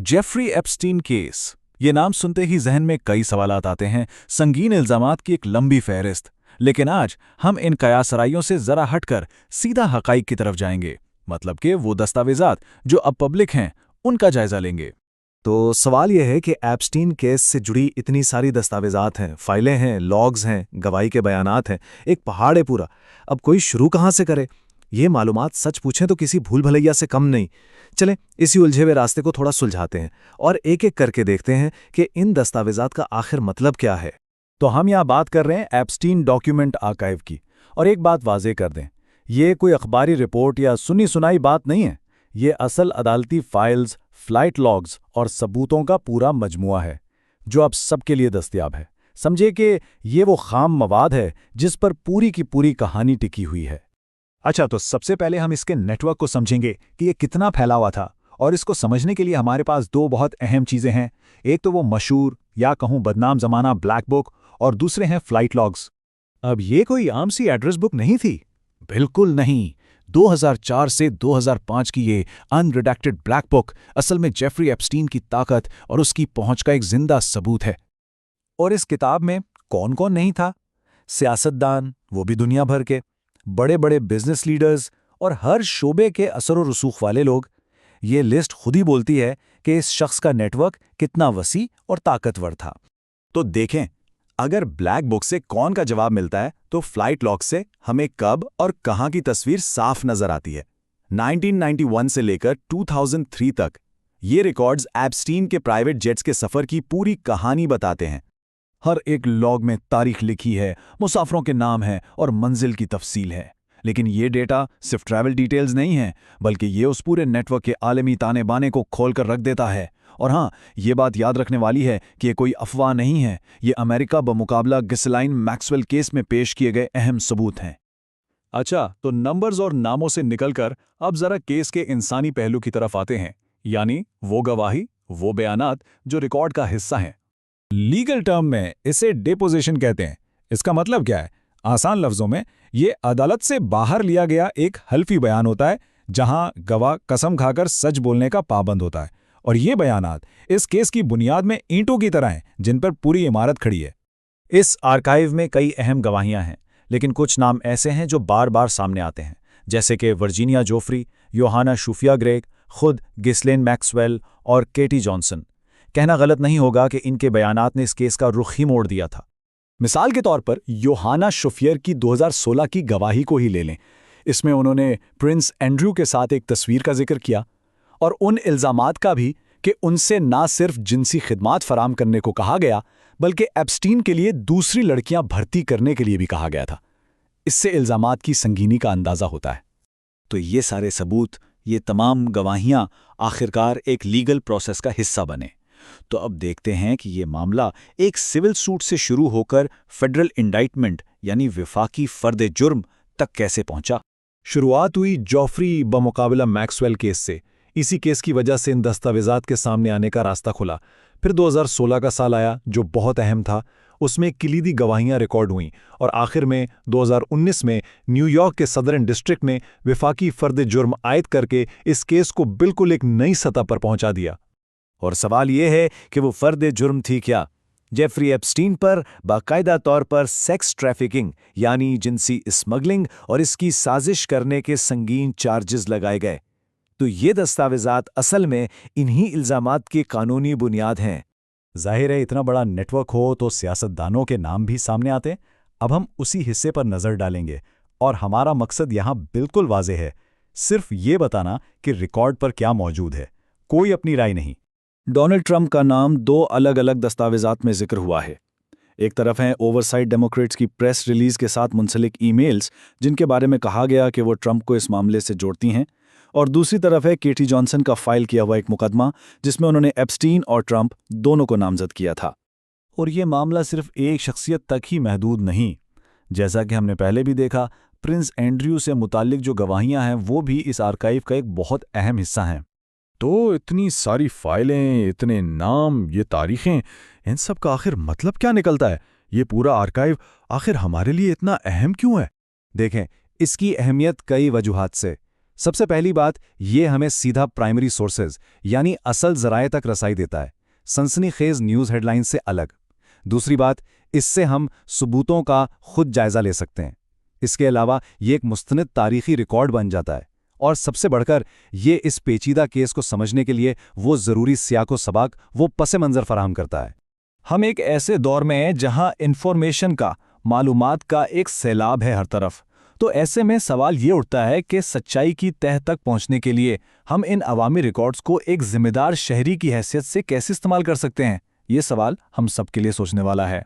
Jeffrey Epstein case. ये नाम सुनते ही जहन में कई सवालात आते हैं, संगीन इल्जामात की एक लंबी फहरिस्त। लेकिन आज हम इन कयासराइयों से जरा हटकर सीधा हकाइक की तरफ जाएंगे, मतलब कि वो दस्तावेजात जो अब पब्लिक हैं, उनका जायजा लेंगे। तो सवाल यह है कि एप्स्टीन केस से जुड़ी इतनी सारी दस्तावेजात हैं, फाइलें हैं, लॉग्स हैं, गवाही के बयानात हैं, एक पहाड़ है पूरा। अब कोई शुरू कहाँ से करे? ये मालूमात सच पूछें तो किसी भूल भलैया से कम नहीं। चलें इसी उलझे हुए रास्ते को थोड़ा सुलझाते हैं और एक एक करके देखते हैं कि इन दस्तावेजात का आखिर मतलब क्या है। तो हम यहाँ बात कर रहे हैं एप्स्टीन डॉक्यूमेंट आर्काइव की। और एक बात वाज़ेह कर दें, ये कोई अखबारी रिपोर्ट या सुनी सुनाई बात नहीं है। ये असल अदालती फाइल्स, फ्लाइट लॉग्स और सबूतों का पूरा मजमुआ है, जो अब सबके लिए दस्तयाब है। समझे कि ये वो खाम मवाद है जिस पर पूरी की पूरी कहानी टिकी हुई है। अच्छा, तो सबसे पहले हम इसके नेटवर्क को समझेंगे कि ये कितना फैला हुआ था। और इसको समझने के लिए हमारे पास दो बहुत अहम चीज़ें हैं। एक तो वो मशहूर या कहूँ बदनाम ज़माना ब्लैक बुक, और दूसरे हैं फ्लाइट लॉग्स। अब ये कोई आम सी एड्रेस बुक नहीं थी, बिल्कुल नहीं। 2004 से 2005 की ये अनरिडेक्टेड ब्लैक बुक असल में जेफरी एप्स्टीन की ताकत और उसकी पहुंच का एक जिंदा सबूत है। और इस किताब में कौन कौन नहीं था? सियासतदान, वो भी दुनिया भर के, बड़े बड़े बिजनेस लीडर्स और हर शोबे के असर और रसूख वाले लोग। ये लिस्ट खुद ही बोलती है कि इस शख्स का नेटवर्क कितना वसी और ताकतवर था। तो देखें, अगर ब्लैक बुक से कौन का जवाब मिलता है तो फ्लाइट लॉग से हमें कब और कहां की तस्वीर साफ नजर आती है। 1991 से लेकर 2003 तक ये रिकॉर्ड्स एप्स्टीन के प्राइवेट जेट्स के सफर की पूरी कहानी बताते हैं। हर एक लॉग में तारीख लिखी है, मुसाफरों के नाम हैं और मंजिल की तफसील है। लेकिन ये डेटा सिर्फ ट्रैवल डिटेल्स नहीं है, बल्कि ये उस पूरे नेटवर्क के आलमी ताने बाने को खोल कर रख देता है। और हाँ, ये बात याद रखने वाली है कि ये कोई अफवाह नहीं है। ये अमेरिका बमुकाबला गिसलाइन मैक्सवेल केस में पेश किए गए अहम सबूत हैं। अच्छा, तो नंबर्स और नामों से निकलकर अब जरा केस के इंसानी पहलू की तरफ आते हैं, यानी वो गवाही, वो बयानात जो रिकॉर्ड का हिस्सा हैं। लीगल टर्म में इसे डेपोजिशन कहते हैं। इसका मतलब क्या है? आसान लफ्जों में, ये अदालत से बाहर लिया गया एक हल्फी बयान होता है, जहां गवाह कसम खाकर सच बोलने का पाबंद होता है। और ये बयानात इस केस की बुनियाद में ईंटों की तरह हैं, जिन पर पूरी इमारत खड़ी है। इस आर्काइव में कई अहम गवाहियां हैं, लेकिन कुछ नाम ऐसे हैं जो बार बार सामने आते हैं, जैसे कि वर्जीनिया जोफ्री, योहाना शूफिया ग्रेग, खुद गिसलेन मैक्सवेल और केटी जॉनसन। कहना गलत नहीं होगा कि इनके बयानात ने इस केस का रुख ही मोड़ दिया था। मिसाल के तौर पर योहाना शुफियर की 2016 की गवाही को ही ले लें। इसमें उन्होंने प्रिंस एंड्रयू के साथ एक तस्वीर का जिक्र किया और उन इल्ज़ामात का भी कि उनसे ना सिर्फ जिनसी खिदमात फराम करने को कहा गया, बल्कि एप्स्टीन के लिए दूसरी लड़कियां भर्ती करने के लिए भी कहा गया था। इससे इल्ज़ामात की संगीनी का अंदाज़ा होता है। तो ये सारे सबूत, ये तमाम गवाहियां आखिरकार एक लीगल प्रोसेस का हिस्सा बने। तो अब देखते हैं कि ये मामला एक सिविल सूट से शुरू होकर फेडरल इंडाइटमेंट यानी विफाकी फर्द जुर्म तक कैसे पहुंचा। शुरुआत हुई जॉफरी बमुकाबला मैक्सवेल केस से। इसी केस की वजह से इन दस्तावेजात के सामने आने का रास्ता खुला। फिर 2016 का साल आया, जो बहुत अहम था। उसमें किलीदी गवाहियां रिकॉर्ड हुईं और आखिर में 2019 में न्यूयॉर्क के सदर्न डिस्ट्रिक्ट ने विफाकी फर्द जुर्म आयद करके इस केस को बिल्कुल एक नई सतह पर पहुंचा दिया। और सवाल यह है कि वो फर्द जुर्म थी क्या? जेफरी एप्स्टीन पर बाकायदा तौर पर सेक्स ट्रैफिकिंग यानी जिनसी स्मगलिंग और इसकी साजिश करने के संगीन चार्जेस लगाए गए। तो ये दस्तावेजात असल में इन्हीं इल्ज़ामात की कानूनी बुनियाद हैं। जाहिर है, इतना बड़ा नेटवर्क हो तो सियासतदानों के नाम भी सामने आते। अब हम उसी हिस्से पर नज़र डालेंगे और हमारा मकसद यहाँ बिल्कुल वाज़ेह है, सिर्फ ये बताना कि रिकॉर्ड पर क्या मौजूद है, कोई अपनी राय नहीं। डोनाल्ड ट्रंप का नाम दो अलग अलग दस्तावेजात में जिक्र हुआ है। एक तरफ हैं ओवरसाइट डेमोक्रेट्स की प्रेस रिलीज के साथ मुंसलिक ईमेल्स, जिनके बारे में कहा गया कि वो ट्रंप को इस मामले से जोड़ती हैं, और दूसरी तरफ है केटी जॉनसन का फाइल किया हुआ एक मुकदमा, जिसमें उन्होंने एप्स्टीन और ट्रंप दोनों को नामजद किया था। और ये मामला सिर्फ एक शख्सियत तक ही महदूद नहीं। जैसा कि हमने पहले भी देखा, प्रिंस एंड्रयू से मुताल्लिक जो गवाहियां हैं वो भी इस आर्काइव का एक बहुत अहम हिस्सा हैं। तो इतनी सारी फाइलें, इतने नाम, ये तारीखें, इन सब का आखिर मतलब क्या निकलता है? ये पूरा आर्काइव आखिर हमारे लिए इतना अहम क्यों है? देखें, इसकी अहमियत कई वजूहात से। सबसे पहली बात, ये हमें सीधा प्राइमरी सोर्सेज यानी असल ज़राए तक रसाई देता है, सनसनीखेज न्यूज़ हेडलाइन से अलग। दूसरी बात, इससे हम सबूतों का खुद जायज़ा ले सकते हैं। इसके अलावा ये एक मुस्तनद तारीखी रिकॉर्ड बन जाता है, और सबसे बढ़कर ये इस पेचीदा केस को समझने के लिए वो ज़रूरी सियाको सबाक, वो पस मंज़र फराहम करता है। हम एक ऐसे दौर में हैं जहां इंफॉर्मेशन का, मालूमात का एक सैलाब है हर तरफ। तो ऐसे में सवाल ये उठता है कि सच्चाई की तह तक पहुंचने के लिए हम इन अवामी रिकॉर्ड्स को एक जिम्मेदार शहरी की हैसियत से कैसे इस्तेमाल कर सकते हैं। ये सवाल हम सब के लिए सोचने वाला है।